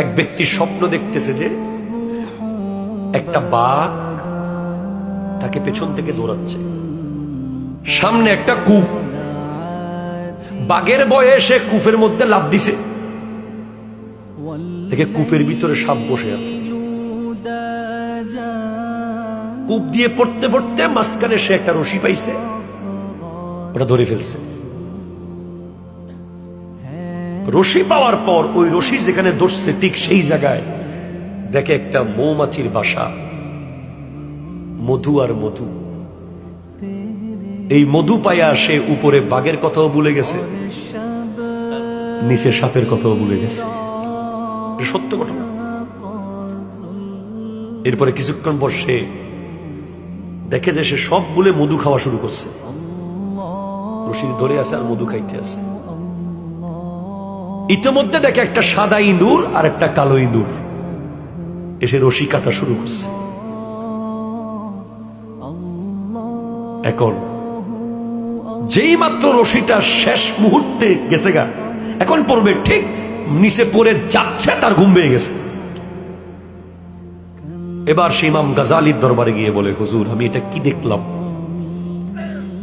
এক ব্যক্তি স্বপ্ন দেখতেছে যে একটা বাঘ তাকে পেছন থেকে দৌড়াচ্ছে, সামনে একটা কূপ, বাঘের ভয়ে সে কূপের মধ্যে লাফ দিছে, দেখে কূপের ভিতরে সাপ বসে আছে। কূপ দিয়ে পড়তে পড়তে মাঝখানে সে একটা রশি পাইছে, ওটা ধরে ফেলছে। রশি পাওয়ার পর ওই রশি যেখানে ধরছে ঠিক সেই জায়গায় দেখে একটা মৌমাছির বাসা, মধু আর মধু। এই মধু পাইয়া সে উপরে বাঘের কথাও ভুলে গেছে, নিচে সাপের কথাও ভুলে গেছে। সত্য ঘটনা। এরপরে কিছুক্ষণ পর সে দেখে যে সে সব ভুলে মধু খাওয়া শুরু করছে, রশি ধরে আছে আর মধু খাইতে আছে। ইতিমধ্যে দেখে একটা সাদা ইঁদুর আর একটা কালো ইঁদুর এসে রশি কাটা শুরু করছে। এখন যেই মাত্র রশিটা শেষ মুহূর্তে গেছে গা, এখন পড়বে, ঠিক নিচে পড়ে যাচ্ছে, তার ঘুম পেয়ে গেছে। এবার সে ইমাম গাজালির দরবারে গিয়ে বলে, হুজুর আমি এটা কি দেখলাম?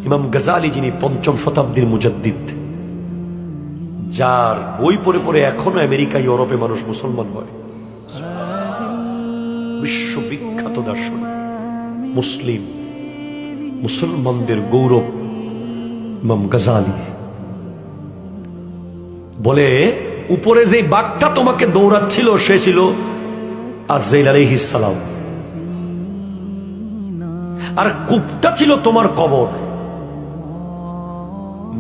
ইমাম গাজালি যিনি ৫ম শতাব্দীর মুজাদ্দিদ, যার বই পড়ে পড়ে এখনো আমেরিকা ইউরোপে মানুষ মুসলমান হয়, বিশ্ববিখ্যাত দার্শনিক, মুসলিম মুসলমানদের গৌরব ইমাম গাজালি বলে, উপরে যে বাঘটা তোমাকে দৌড়াচ্ছিল সে ছিল আজরাইল আলাইহিস সালাম, আর কূপটা ছিল তোমার কবর,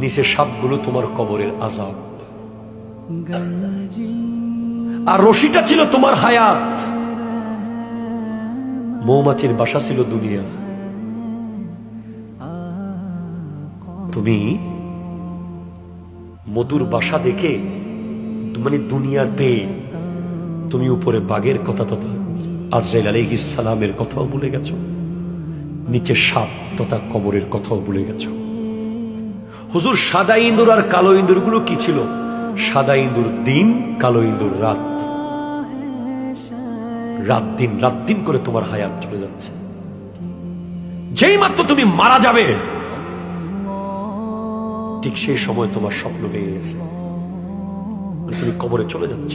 নিচে সাপগুলো তোমার কবরের আযাব, আর রশিটা ছিল তোমার হায়াত, মৌমাছির বাসা ছিল দুনিয়া। তুমি মধুর বাসা দেখে, মানে দুনিয়ার পেয়ে, তুমি উপরে বাঘের কথা তথা আজরাইল আলাইহিস সালামের কথাও ভুলে গেছো, নিচে সাপ তথা কবরের কথাও ভুলে গেছো। হুজুর সাদা ইঁদুর আর কালো ইঁদুর গুলো কি ছিল? সাদা ইঁদুর দিন, কালো ইঁদুর রাত। রাত দিন করে তোমার হায়াত চলে যাচ্ছে। যেই মাত্র তুমি মারা যাবে ঠিক সেই সময় তোমার স্বপ্ন ভেঙে গেছে, তুমি কবরে চলে যাচ্ছ।